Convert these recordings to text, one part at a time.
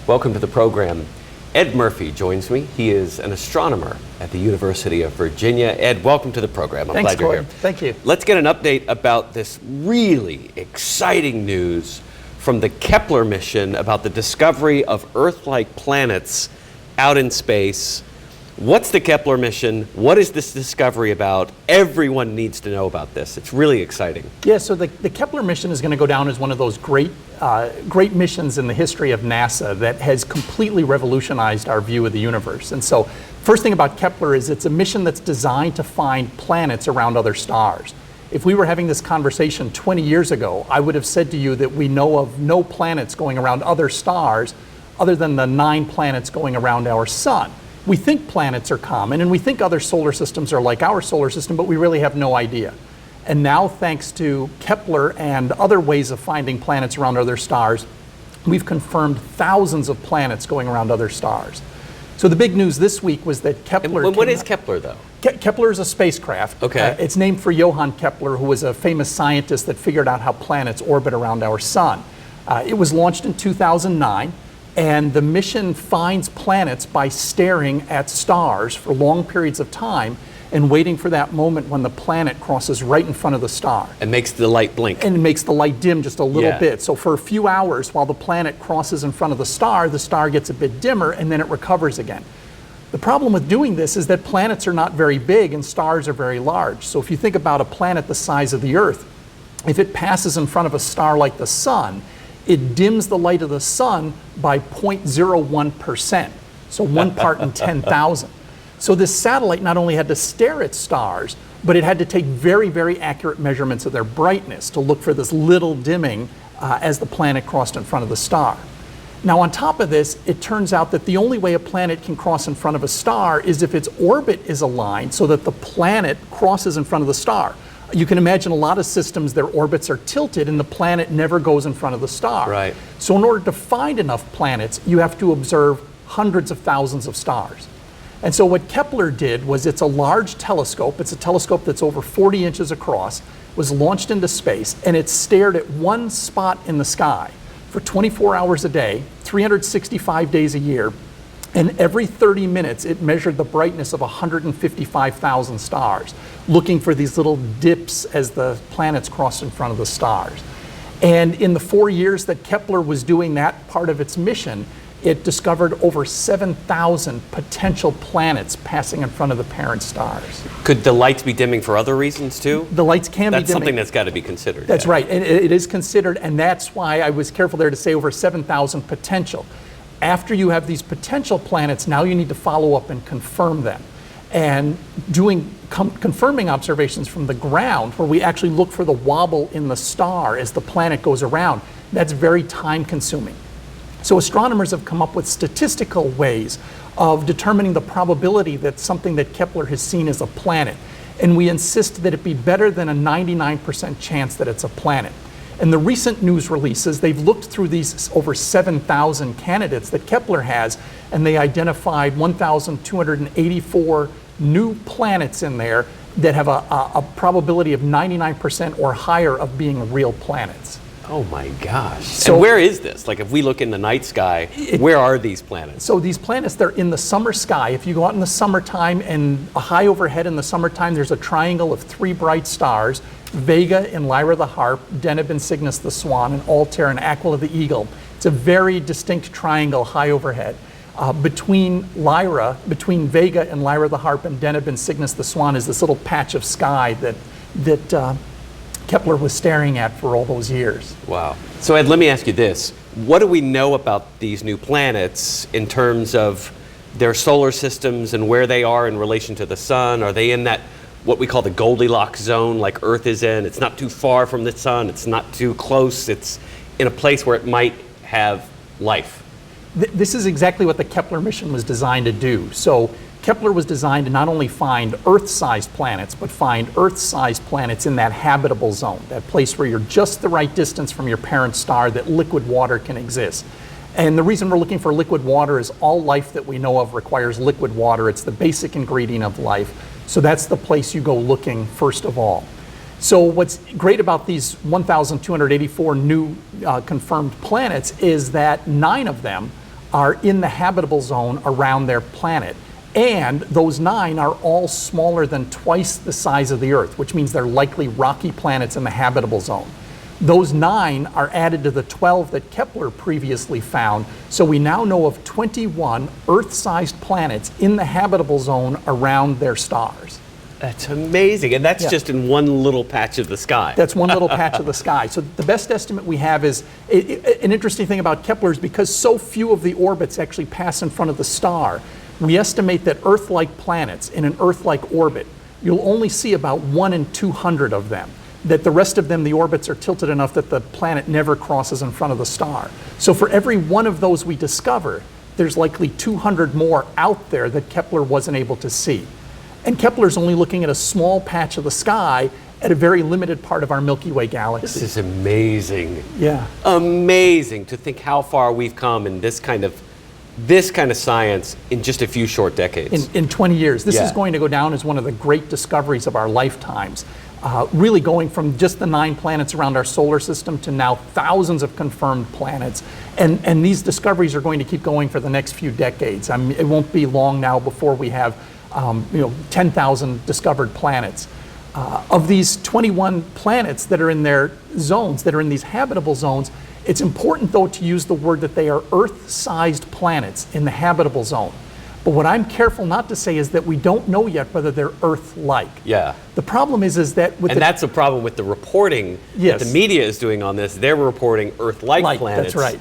Welcome to the program. Ed Murphy joins me. He is an astronomer at the University of Virginia. Ed, welcome to the program. I'm glad you're here. Thank you. Let's get an update about this really exciting news from the Kepler mission about the discovery of Earth-like planets out in space. What's the Kepler mission? What is this discovery about? Everyone needs to know about this. It's really exciting. Yeah, so the Kepler mission is going to go down as one of those great missions in the history of NASA that has completely revolutionized our view of the universe. And so, first thing about Kepler is it's a mission that's designed to find planets around other stars. If we were having this conversation 20 years ago, I would have said to you that we know of no planets going around other stars other than the 9 planets going around our sun. We think planets are common and we think other solar systems are like our solar system, but we really have no idea. And now, thanks to Kepler and other ways of finding planets around other stars, we've confirmed thousands of planets going around other stars. So the big news this week was that Kepler... And what is Kepler, though? Kepler is a spacecraft. Okay. It's named for Johann Kepler, who was a famous scientist that figured out how planets orbit around our sun. It was launched in 2009. And the mission finds planets by staring at stars for long periods of time and waiting for that moment when the planet crosses right in front of the star. And makes the light blink. And it makes the light dim just a little bit. So for a few hours while the planet crosses in front of the star gets a bit dimmer and then it recovers again. The problem with doing this is that planets are not very big and stars are very large. So if you think about a planet the size of the Earth, if it passes in front of a star like the sun, it dims the light of the sun by 0.01%, so 1 part in 10,000. So this satellite not only had to stare at stars, but it had to take very, very accurate measurements of their brightness to look for this little dimming as the planet crossed in front of the star. Now, on top of this, it turns out that the only way a planet can cross in front of a star is if its orbit is aligned so that the planet crosses in front of the star. You can imagine a lot of systems, their orbits are tilted and the planet never goes in front of the star. Right. So in order to find enough planets, you have to observe hundreds of thousands of stars. And so what Kepler did was, it's a large telescope. It's a telescope that's over 40 inches across, was launched into space, and it stared at one spot in the sky for 24 hours a day, 365 days a year. And every 30 minutes, it measured the brightness of 155,000 stars, looking for these little dips as the planets crossed in front of the stars. And in the 4 years that Kepler was doing that part of its mission, it discovered over 7,000 potential planets passing in front of the parent stars. Could the lights be dimming for other reasons, too? The lights can be dimming. That's something that's got to be considered. That's right, and it is considered, and that's why I was careful there to say over 7,000 potential. After you have these potential planets, now you need to follow up and confirm them. And doing confirming observations from the ground, where we actually look for the wobble in the star as the planet goes around, that's very time consuming. So astronomers have come up with statistical ways of determining the probability that something that Kepler has seen is a planet. And we insist that it be better than a 99% chance that it's a planet. And the recent news releases, they've looked through these over 7,000 candidates that Kepler has, and they identified 1,284 new planets in there that have a probability of 99% or higher of being real planets. Oh my gosh. So and where is this? Like, if we look in the night sky, where are these planets? So these planets, they're in the summer sky. If you go out in the summertime and high overhead in the summertime, there's a triangle of 3 bright stars: Vega and Lyra the Harp, Deneb and Cygnus the Swan, and Altair and Aquila the Eagle. It's a very distinct triangle high overhead. Between Vega and Lyra the Harp and Deneb and Cygnus the Swan is this little patch of sky that Kepler was staring at for all those years. Wow. So Ed, let me ask you this. What do we know about these new planets in terms of their solar systems and where they are in relation to the sun? Are they in that, what we call the Goldilocks zone, like Earth is in? It's not too far from the sun, it's not too close, it's in a place where it might have life. This is exactly what the Kepler mission was designed to do. So Kepler was designed to not only find Earth-sized planets, but find Earth-sized planets in that habitable zone, that place where you're just the right distance from your parent star that liquid water can exist. And the reason we're looking for liquid water is all life that we know of requires liquid water. It's the basic ingredient of life. So that's the place you go looking first of all. So what's great about these 1,284 new confirmed planets is that 9 of them are in the habitable zone around their planet. And those 9 are all smaller than twice the size of the Earth, which means they're likely rocky planets in the habitable zone. Those 9 are added to the 12 that Kepler previously found, so we now know of 21 Earth-sized planets in the habitable zone around their stars. That's amazing, and that's just in one little patch of the sky. That's one little patch of the sky. So the best estimate we have is, an interesting thing about Kepler is because so few of the orbits actually pass in front of the star, we estimate that Earth-like planets in an Earth-like orbit, you'll only see about 1 in 200 of them. That the rest of them, the orbits are tilted enough that the planet never crosses in front of the star. So for every one of those we discover, there's likely 200 more out there that Kepler wasn't able to see. And Kepler's only looking at a small patch of the sky at a very limited part of our Milky Way galaxy. This is amazing. Yeah. Amazing to think how far we've come in this kind of science in just a few short decades. In 20 years. This is going to go down as one of the great discoveries of our lifetimes. Really going from just the 9 planets around our solar system to now thousands of confirmed planets. And these discoveries are going to keep going for the next few decades. I mean, it won't be long now before we have 10,000 discovered planets. Of these 21 planets that are in their zones, that are in these habitable zones, it's important, though, to use the word that they are Earth-sized planets in the habitable zone. But what I'm careful not to say is that we don't know yet whether they're Earth-like. Yeah. The problem is that and that's a problem with the reporting that the media is doing on this. They're reporting Earth-like planets. That's right.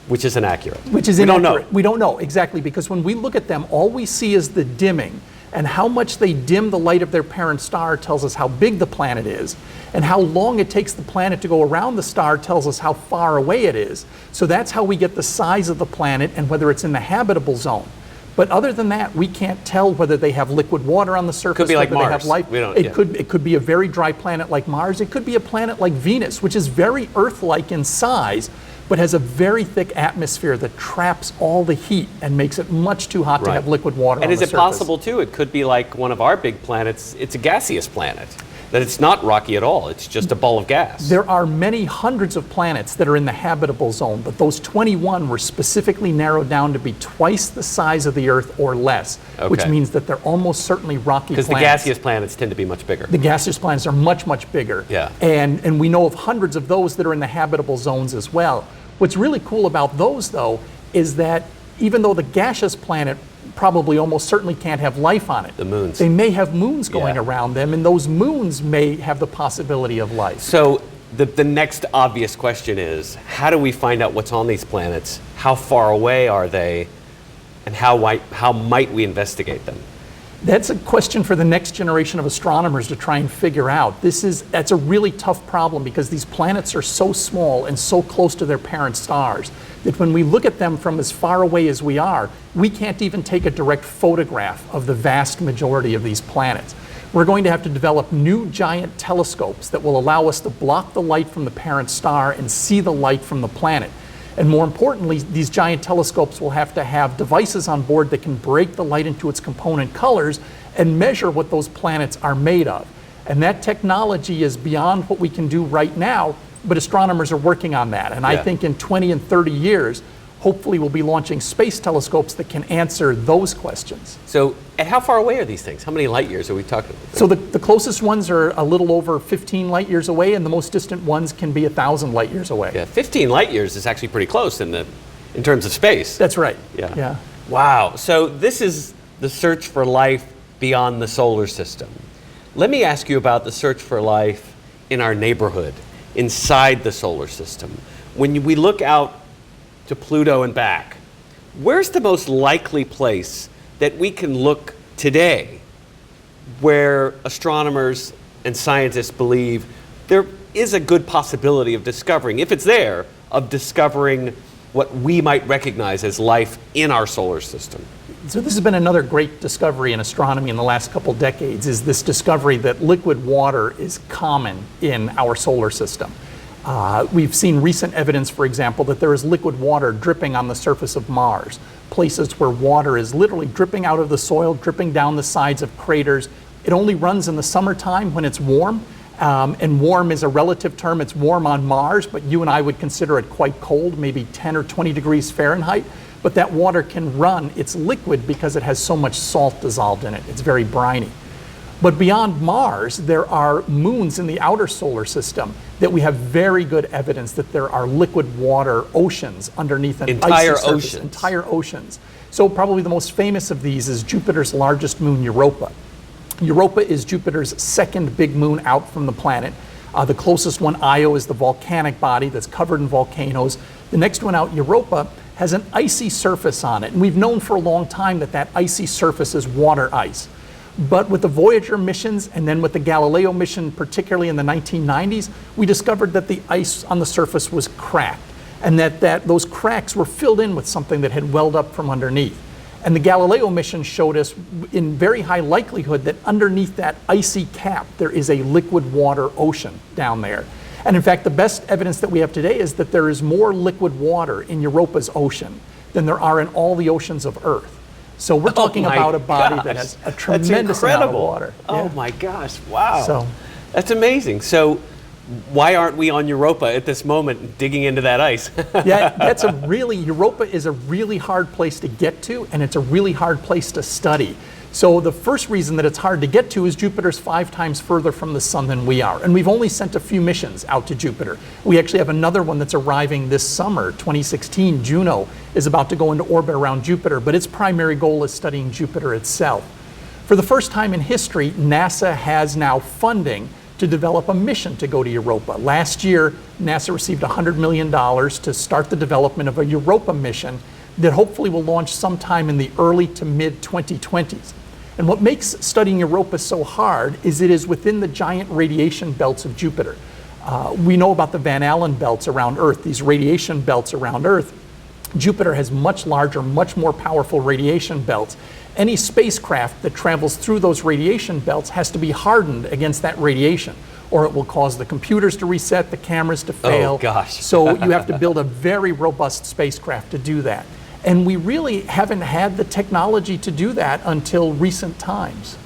Which is inaccurate. Which is inaccurate. Don't know. We don't know, exactly, because when we look at them, all we see is the dimming. And how much they dim the light of their parent star tells us how big the planet is. And how long it takes the planet to go around the star tells us how far away it is. So that's how we get the size of the planet and whether it's in the habitable zone. But other than that, we can't tell whether they have liquid water on the surface. Could be like whether Mars. They have life. It could be a very dry planet like Mars. It could be a planet like Venus, which is very Earth-like in size, but has a very thick atmosphere that traps all the heat and makes it much too hot to have liquid water on the surface. And is it possible, too, it could be like one of our big planets, it's a gaseous planet, that it's not rocky at all, it's just a ball of gas? There are many hundreds of planets that are in the habitable zone, but those 21 were specifically narrowed down to be twice the size of the Earth or less, which means that they're almost certainly rocky planets. Because the gaseous planets tend to be much bigger. The gaseous planets are much, much bigger. Yeah. And we know of hundreds of those that are in the habitable zones as well. What's really cool about those, though, is that even though the gaseous planet probably almost certainly can't have life on it, the moons, they may have moons going around them, and those moons may have the possibility of life. So the next obvious question is, how do we find out what's on these planets? How far away are they? And how might we investigate them? That's a question for the next generation of astronomers to try and figure out. That's a really tough problem because these planets are so small and so close to their parent stars that when we look at them from as far away as we are, we can't even take a direct photograph of the vast majority of these planets. We're going to have to develop new giant telescopes that will allow us to block the light from the parent star and see the light from the planet. And more importantly, these giant telescopes will have to have devices on board that can break the light into its component colors and measure what those planets are made of. And that technology is beyond what we can do right now, but astronomers are working on that. And I think in 20 and 30 years, hopefully we'll be launching space telescopes that can answer those questions. So, and how far away are these things? How many light years are we talking about? So the closest ones are a little over 15 light years away, and the most distant ones can be 1,000 light years away. Yeah, 15 light years is actually pretty close in terms of space. That's right. Yeah. Wow. So this is the search for life beyond the solar system. Let me ask you about the search for life in our neighborhood, inside the solar system. When we look out to Pluto and back, where's the most likely place that we can look today where astronomers and scientists believe there is a good possibility of discovering, if it's there, of discovering what we might recognize as life in our solar system? So this has been another great discovery in astronomy in the last couple decades, is this discovery that liquid water is common in our solar system. We've seen recent evidence, for example, that there is liquid water dripping on the surface of Mars, places where water is literally dripping out of the soil, dripping down the sides of craters. It only runs in the summertime when it's warm, and warm is a relative term. It's warm on Mars, but you and I would consider it quite cold, maybe 10 or 20 degrees Fahrenheit. but that water can run. It's liquid because it has so much salt dissolved in it. It's very briny. But beyond Mars, there are moons in the outer solar system that we have very good evidence that there are liquid water oceans underneath an Entire icy surface. oceans. Entire oceans. So probably the most famous of these is Jupiter's largest moon, Europa. Europa is Jupiter's second big moon out from the planet. The closest one, Io, is the volcanic body that's covered in volcanoes. The next one out, Europa, has an icy surface on it. And we've known for a long time that that icy surface is water ice. But with the Voyager missions and then with the Galileo mission, particularly in the 1990s, we discovered that the ice on the surface was cracked and that those cracks were filled in with something that had welled up from underneath. And the Galileo mission showed us in very high likelihood that underneath that icy cap, there is a liquid water ocean down there. And in fact, the best evidence that we have today is that there is more liquid water in Europa's ocean than there are in all the oceans of Earth. So we're talking about a body that has a tremendous amount of water. Oh my gosh, wow. So that's amazing. So why aren't we on Europa at this moment digging into that ice? yeah, Europa is a really hard place to get to, and it's a really hard place to study. So the first reason that it's hard to get to is Jupiter's 5 times further from the sun than we are. And we've only sent a few missions out to Jupiter. We actually have another one that's arriving this summer, 2016. Juno is about to go into orbit around Jupiter, but its primary goal is studying Jupiter itself. For the first time in history, NASA has now funding to develop a mission to go to Europa. Last year, NASA received $100 million to start the development of a Europa mission that hopefully will launch sometime in the early to mid 2020s. And what makes studying Europa so hard is it is within the giant radiation belts of Jupiter. We know about the Van Allen belts around Earth, these radiation belts around Earth. Jupiter has much larger, much more powerful radiation belts. Any spacecraft that travels through those radiation belts has to be hardened against that radiation, or it will cause the computers to reset, the cameras to fail. Oh, gosh. So you have to build a very robust spacecraft to do that. And we really haven't had the technology to do that until recent times.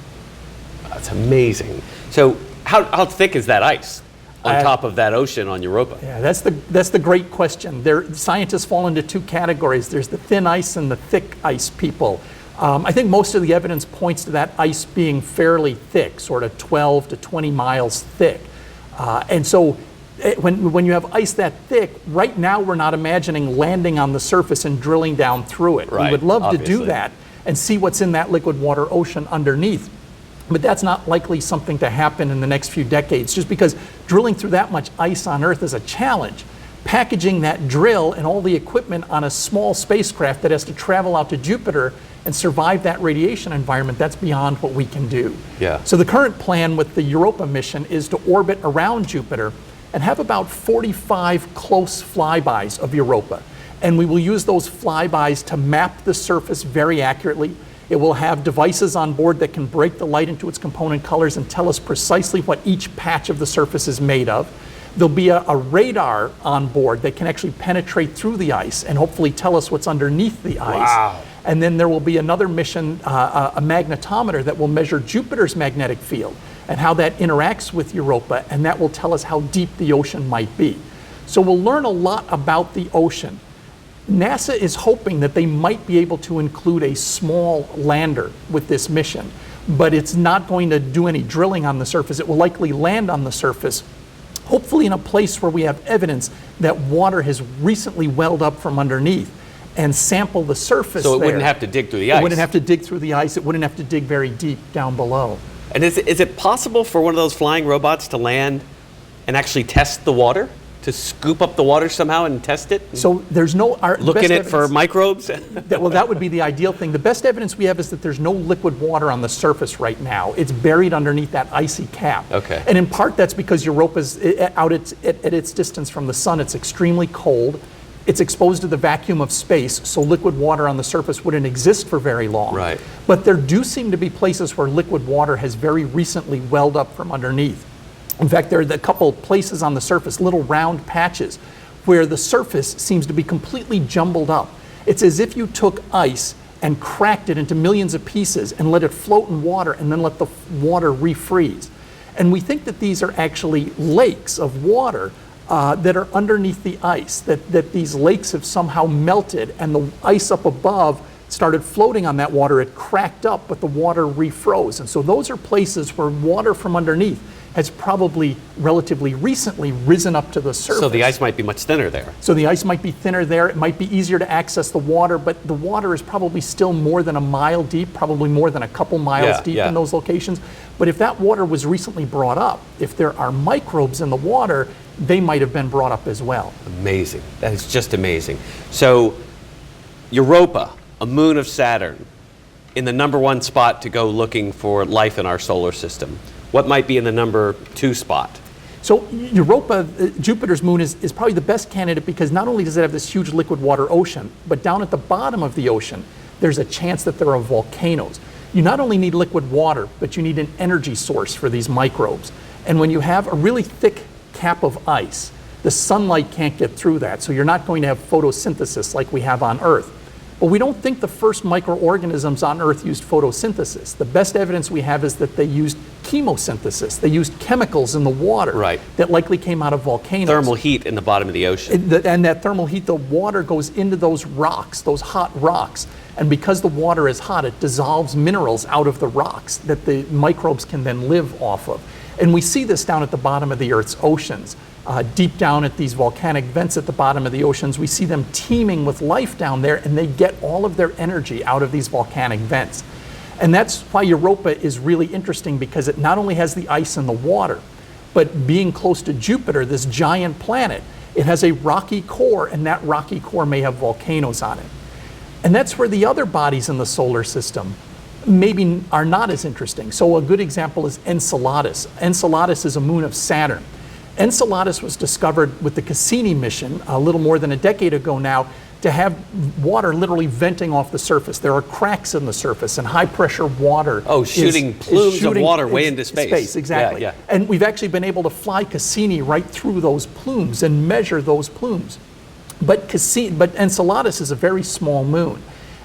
That's amazing. So how thick is that ice on top of that ocean on Europa? Yeah, that's the great question. Scientists fall into 2 categories. There's the thin ice and the thick ice people. I think most of the evidence points to that ice being fairly thick, sort of 12 to 20 miles thick. And so when you have ice that thick, right now we're not imagining landing on the surface and drilling down through it. Right, we would love obviously. to do that and see what's in that liquid water ocean underneath. But that's not likely something to happen in the next few decades, just because drilling through that much ice on Earth is a challenge. Packaging that drill and all the equipment on a small spacecraft that has to travel out to Jupiter and survive that radiation environment, that's beyond what we can do. Yeah. So the current plan with the Europa mission is to orbit around Jupiter and have about 45 close flybys of Europa. And we will use those flybys to map the surface very accurately. It will have devices on board that can break the light into its component colors and tell us precisely what each patch of the surface is made of. There'll be a radar on board that can actually penetrate through the ice and hopefully tell us what's underneath the ice. Wow. And then there will be another mission, a magnetometer that will measure Jupiter's magnetic field and how that interacts with Europa, and that will tell us how deep the ocean might be. So we'll learn a lot about the ocean. NASA is hoping that they might be able to include a small lander with this mission, but it's not going to do any drilling on the surface. It will likely land on the surface, hopefully in a place where we have evidence that water has recently welled up from underneath, and sample the surface. So it wouldn't have to dig through the ice. It wouldn't have to dig through the ice. It wouldn't have to dig very deep down below. And is it possible for one of those flying robots to land and actually test the water? To scoop up the water somehow and test it? So there's no... Look in it for microbes? Well, that would be the ideal thing. The best evidence we have is that there's no liquid water on the surface right now. It's buried underneath that icy cap. Okay. And in part that's because Europa's out at its distance from the sun. It's extremely cold. It's exposed to the vacuum of space, so liquid water on the surface wouldn't exist for very long. Right. But there do seem to be places where liquid water has very recently welled up from underneath. In fact, there are a couple places on the surface, little round patches, where the surface seems to be completely jumbled up. It's as if you took ice and cracked it into millions of pieces and let it float in water and then let the water refreeze. And we think that these are actually lakes of water that are underneath the ice, that these lakes have somehow melted and the ice up above started floating on that water. It cracked up, but the water refroze. And so those are places where water from underneath has probably relatively recently risen up to the surface. So the ice might be much thinner there. So the ice might be thinner there. It might be easier to access the water, but the water is probably still more than a mile deep, probably more than a couple miles deep in those locations. But if that water was recently brought up, if there are microbes in the water, they might have been brought up as well. Amazing. That is just amazing. So Europa, a moon of Saturn, in the #1 spot to go looking for life in our solar system. What might be in the #2 spot? So Europa, Jupiter's moon, is probably the best candidate because not only does it have this huge liquid water ocean, but down at the bottom of the ocean, there's a chance that there are volcanoes. You not only need liquid water, but you need an energy source for these microbes. And when you have a really thick cap of ice, the sunlight can't get through that, so you're not going to have photosynthesis like we have on Earth. But we don't think the first microorganisms on Earth used photosynthesis. The best evidence we have is that they used chemosynthesis. They used chemicals in the water that likely came out of volcanoes. Thermal heat in the bottom of the ocean. And that thermal heat, the water goes into those rocks, those hot rocks. And because the water is hot, it dissolves minerals out of the rocks that the microbes can then live off of. And we see this down at the bottom of the Earth's oceans. Deep down at these volcanic vents at the bottom of the oceans, we see them teeming with life down there, and they get all of their energy out of these volcanic vents. And that's why Europa is really interesting, because it not only has the ice and the water, but being close to Jupiter, this giant planet, it has a rocky core, and that rocky core may have volcanoes on it. And that's where the other bodies in the solar system maybe are not as interesting. So a good example is Enceladus. Enceladus is a moon of Saturn. Enceladus was discovered with the Cassini mission a little more than a decade ago now to have water literally venting off the surface. There are cracks in the surface, and high pressure water shooting plumes of water way into space. Exactly. Yeah. And we've actually been able to fly Cassini right through those plumes and measure those plumes. But Enceladus is a very small moon,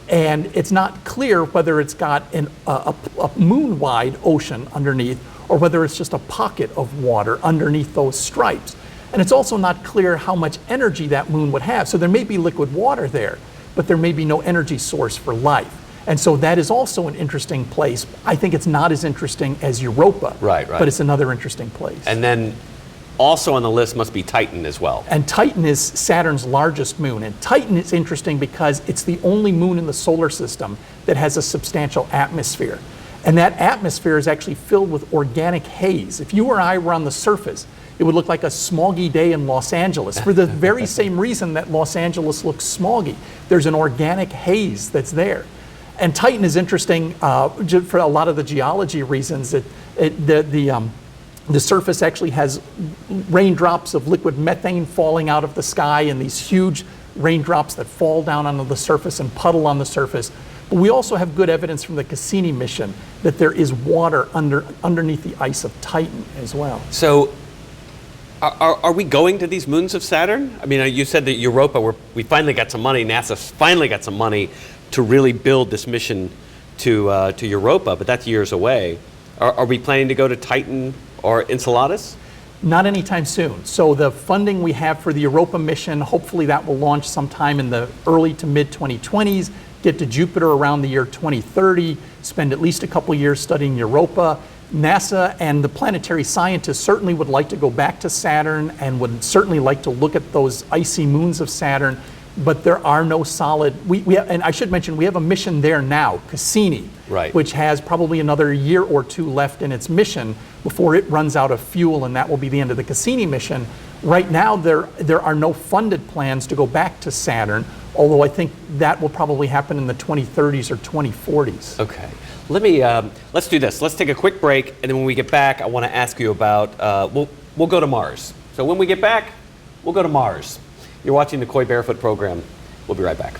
and it's not clear whether it's got a moon-wide ocean underneath or whether it's just a pocket of water underneath those stripes. And it's also not clear how much energy that moon would have. So there may be liquid water there, but there may be no energy source for life. And so that is also an interesting place. I think it's not as interesting as Europa, but it's another interesting place. And then also on the list must be Titan as well. And Titan is Saturn's largest moon. And Titan is interesting because it's the only moon in the solar system that has a substantial atmosphere. And that atmosphere is actually filled with organic haze. If you or I were on the surface, it would look like a smoggy day in Los Angeles for the very same reason that Los Angeles looks smoggy. There's an organic haze that's there. And Titan is interesting for a lot of the geology reasons. The surface actually has raindrops of liquid methane falling out of the sky, and these huge raindrops that fall down onto the surface and puddle on the surface. But we also have good evidence from the Cassini mission that there is water underneath the ice of Titan as well. So are we going to these moons of Saturn? I mean, you said that Europa, we finally got some money, NASA finally got some money to really build this mission to Europa, but that's years away. Are we planning to go to Titan or Enceladus? Not anytime soon. So the funding we have for the Europa mission, hopefully that will launch sometime in the early to mid 2020s, get to Jupiter around the year 2030, spend at least a couple years studying Europa. NASA and the planetary scientists certainly would like to go back to Saturn and would certainly like to look at those icy moons of Saturn, but there are no solid, and I should mention, we have a mission there now, Cassini, which has probably another year or two left in its mission before it runs out of fuel, and that will be the end of the Cassini mission. Right now, there are no funded plans to go back to Saturn, although I think that will probably happen in the 2030s or 2040s. Okay. Let's do this. Let's take a quick break, and then when we get back, I want to ask you about, we'll go to Mars. So when we get back, we'll go to Mars. You're watching the Coy Barefoot Program. We'll be right back.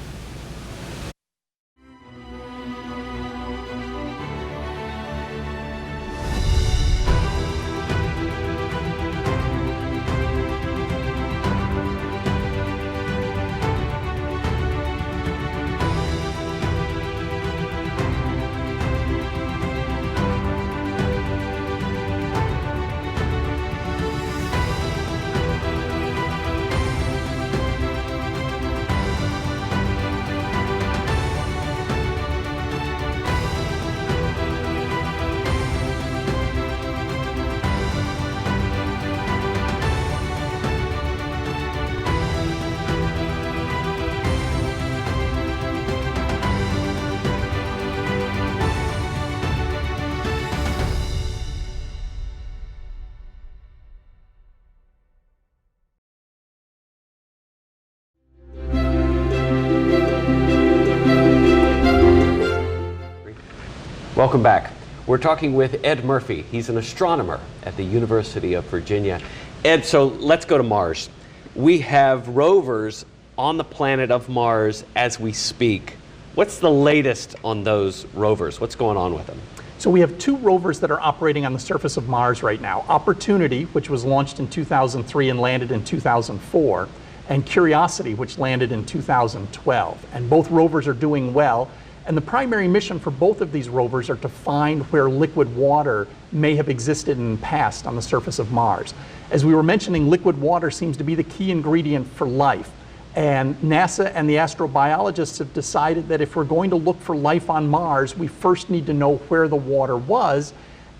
Welcome back. We're talking with Ed Murphy. He's an astronomer at the University of Virginia. Ed, so let's go to Mars. We have rovers on the planet of Mars as we speak. What's the latest on those rovers? What's going on with them? So we have two rovers that are operating on the surface of Mars right now. Opportunity, which was launched in 2003 and landed in 2004, and Curiosity, which landed in 2012. And both rovers are doing well. And the primary mission for both of these rovers are to find where liquid water may have existed in the past on the surface of Mars. As we were mentioning, liquid water seems to be the key ingredient for life. And NASA and the astrobiologists have decided that if we're going to look for life on Mars, we first need to know where the water was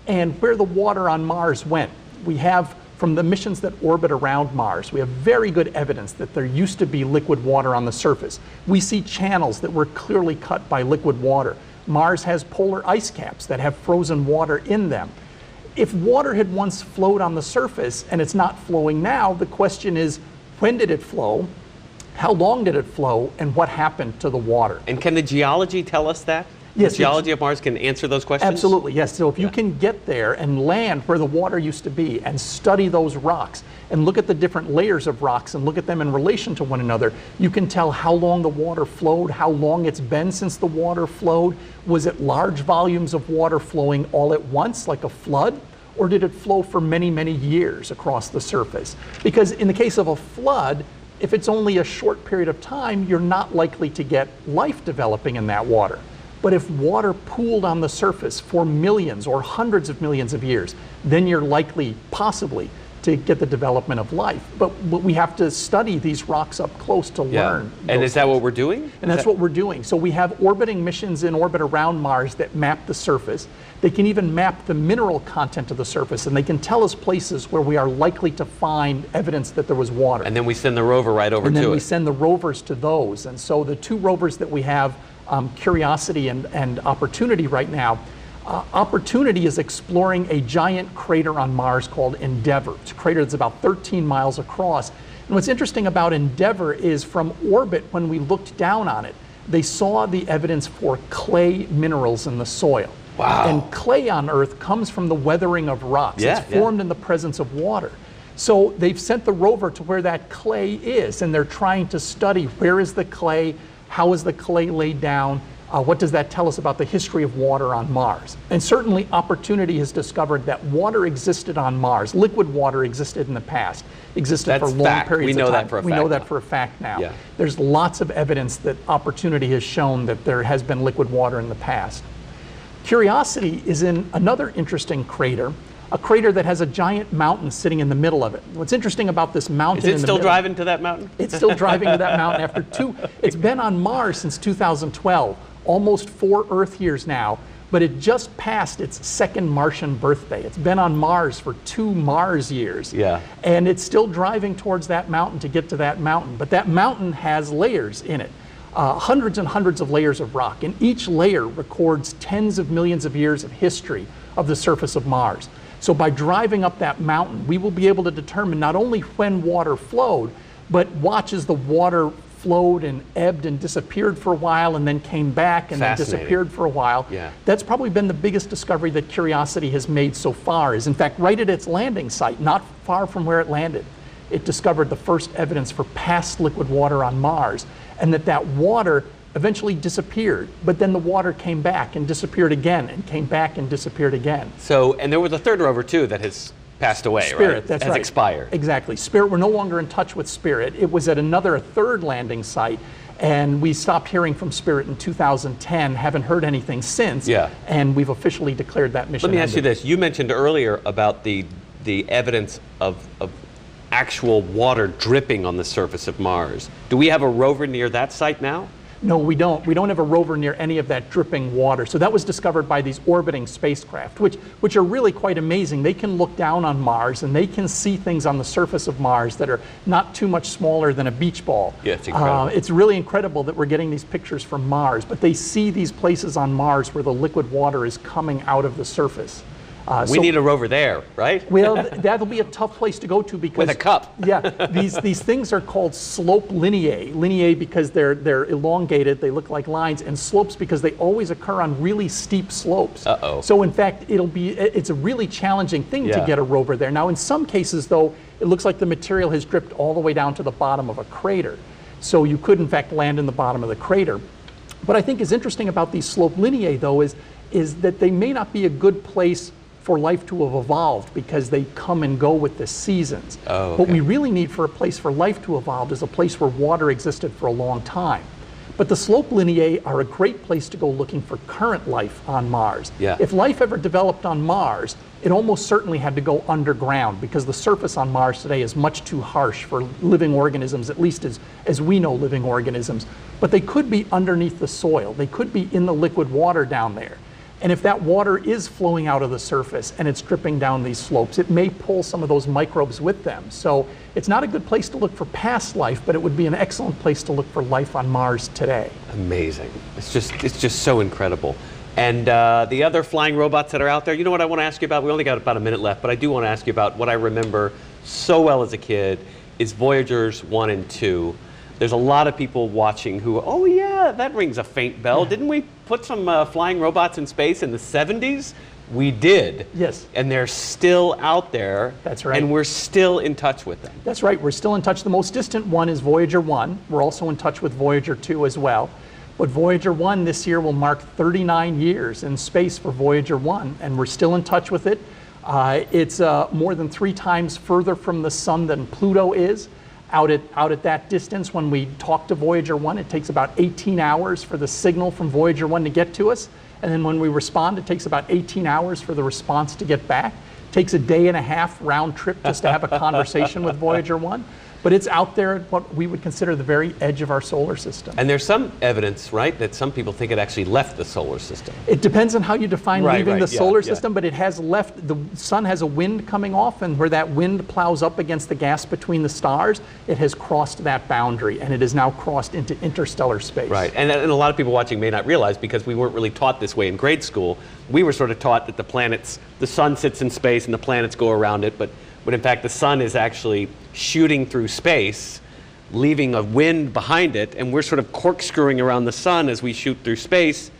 and where the water on Mars went. We have, from the missions that orbit around Mars, we have very good evidence that there used to be liquid water on the surface. We see channels that were clearly cut by liquid water. Mars has polar ice caps that have frozen water in them. If water had once flowed on the surface and it's not flowing now, the question is, when did it flow? How long did it flow, and what happened to the water? And can the geology tell us that? Yes. The geology of Mars can answer those questions? Absolutely, yes. So if you can get there and land where the water used to be and study those rocks and look at the different layers of rocks and look at them in relation to one another, you can tell how long the water flowed, how long it's been since the water flowed. Was it large volumes of water flowing all at once, like a flood? Or did it flow for many, many years across the surface? Because in the case of a flood, if it's only a short period of time, you're not likely to get life developing in that water. But if water pooled on the surface for millions or hundreds of millions of years, then you're likely, possibly, to get the development of life. But we have to study these rocks up close to learn. And is that what we're doing? And that's what we're doing. So we have orbiting missions in orbit around Mars that map the surface. They can even map the mineral content of the surface, and they can tell us places where we are likely to find evidence that there was water. And then we send the rover right over to it. And then we send the rovers to those. And so the two rovers that we have, Curiosity and Opportunity right now, Opportunity is exploring a giant crater on Mars called Endeavour. It's a crater that's about 13 miles across. And what's interesting about Endeavour is from orbit, when we looked down on it, they saw the evidence for clay minerals in the soil. Wow. And clay on Earth comes from the weathering of rocks. It's formed in the presence of water. So they've sent the rover to where that clay is, and they're trying to study where is the clay, how is the clay laid down, what does that tell us about the history of water on Mars? And certainly Opportunity has discovered that water existed on Mars. Liquid water existed in the past, existed for long periods of time. That for a fact. We know that for a fact now. Yeah. There's lots of evidence that Opportunity has shown that there has been liquid water in the past. Curiosity is in another interesting crater, a crater that has a giant mountain sitting in the middle of it. What's interesting about this mountain Is it still driving to that mountain? It's still driving to that mountain after it's been on Mars since 2012, almost 4 Earth years now, but it just passed its second Martian birthday. It's been on Mars for 2 Mars years. Yeah. And it's still driving towards that mountain to get to that mountain. But that mountain has layers in it. Hundreds and hundreds of layers of rock, and each layer records tens of millions of years of history of the surface of Mars. So by driving up that mountain, we will be able to determine not only when water flowed, but watch as the water flowed and ebbed and disappeared for a while and then came back and then disappeared for a while. Yeah. That's probably been the biggest discovery that Curiosity has made so far, is in fact right at its landing site, not far from where it landed. It discovered the first evidence for past liquid water on Mars, and that water eventually disappeared, but then the water came back and disappeared again and came back and disappeared again. So, and there was a third rover too that has passed away, Spirit, right? that's has right. expired. Exactly. Spirit, we're no longer in touch with Spirit. It was at a third landing site, and we stopped hearing from Spirit in 2010, haven't heard anything since, and we've officially declared that mission ended. Let me ask you this. You mentioned earlier about the evidence of actual water dripping on the surface of Mars. Do we have a rover near that site now? No, we don't. We don't have a rover near any of that dripping water. So that was discovered by these orbiting spacecraft, which are really quite amazing. They can look down on Mars and they can see things on the surface of Mars that are not too much smaller than a beach ball. Yeah, it's incredible. It's really incredible that we're getting these pictures from Mars, but they see these places on Mars where the liquid water is coming out of the surface. So- We need a rover there, right? Well, that'll be a tough place to go to because With a cup. Yeah, these things are called slope lineae. Lineae because they're elongated, they look like lines, and slopes because they always occur on really steep slopes. Uh-oh. So in fact, it's a really challenging thing to Yeah. get a rover there. Now, in some cases, though, it looks like the material has dripped all the way down to the bottom of a crater. So you could, in fact, land in the bottom of the crater. What I think is interesting about these slope lineae, though, is that they may not be a good place for life to have evolved because they come and go with the seasons. Oh, okay. What we really need for a place for life to evolve is a place where water existed for a long time. But the slope lineae are a great place to go looking for current life on Mars. Yeah. If life ever developed on Mars, it almost certainly had to go underground because the surface on Mars today is much too harsh for living organisms, at least as we know living organisms. But they could be underneath the soil. They could be in the liquid water down there. And if that water is flowing out of the surface and it's dripping down these slopes, it may pull some of those microbes with them. So it's not a good place to look for past life, but it would be an excellent place to look for life on Mars today. Amazing. It's just so incredible. And the other flying robots that are out there, you know what I want to ask you about? We only got about a minute left, but I do want to ask you about what I remember so well as a kid is Voyagers 1 and 2. There's a lot of people watching who, oh yeah, that rings a faint bell. Yeah. Didn't we put some flying robots in space in the 70s? We did. Yes. And they're still out there. That's right. And we're still in touch with them. That's right, we're still in touch. The most distant one is Voyager 1. We're also in touch with Voyager 2 as well. But Voyager 1 this year will mark 39 years in space for Voyager 1, and we're still in touch with it. It's more than 3 times further from the sun than Pluto is. Out at that distance, when we talk to Voyager 1, it takes about 18 hours for the signal from Voyager 1 to get to us. And then when we respond, it takes about 18 hours for the response to get back. It takes a day and a half round trip just to have a conversation with Voyager 1. But it's out there at what we would consider the very edge of our solar system. And there's some evidence, right, that some people think it actually left the solar system. It depends on how you define Right, leaving right, the yeah, solar yeah. system, but it has left, the sun has a wind coming off, and where that wind plows up against the gas between the stars, it has crossed that boundary, and it has now crossed into interstellar space. Right, and a lot of people watching may not realize, because we weren't really taught this way in grade school, we were sort of taught that the sun sits in space and the planets go around it, but in fact the sun is actually shooting through space, leaving a wind behind it, and we're sort of corkscrewing around the sun as we shoot through space,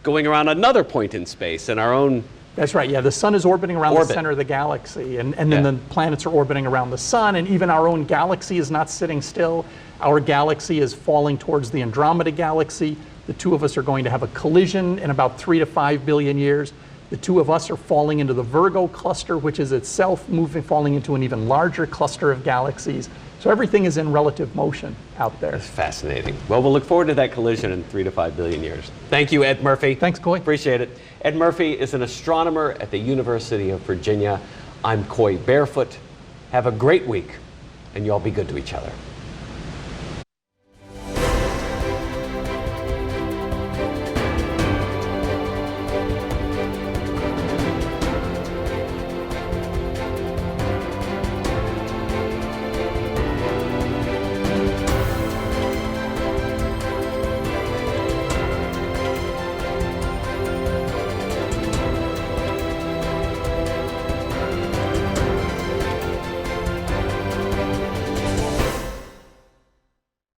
going around another point in space in our own. That's right, yeah, the sun is orbiting around Orbit. the center of the galaxy, and then Yeah. the planets are orbiting around the sun, and even our own galaxy is not sitting still. Our galaxy is falling towards the Andromeda galaxy. The two of us are going to have a collision in about 3 to 5 billion years. The two of us are falling into the Virgo cluster, which is itself falling into an even larger cluster of galaxies. So everything is in relative motion out there. That's fascinating. Well, we'll look forward to that collision in 3 to 5 billion years. Thank you, Ed Murphy. Thanks, Coy. Appreciate it. Ed Murphy is an astronomer at the University of Virginia. I'm Coy Barefoot. Have a great week, and you all be good to each other.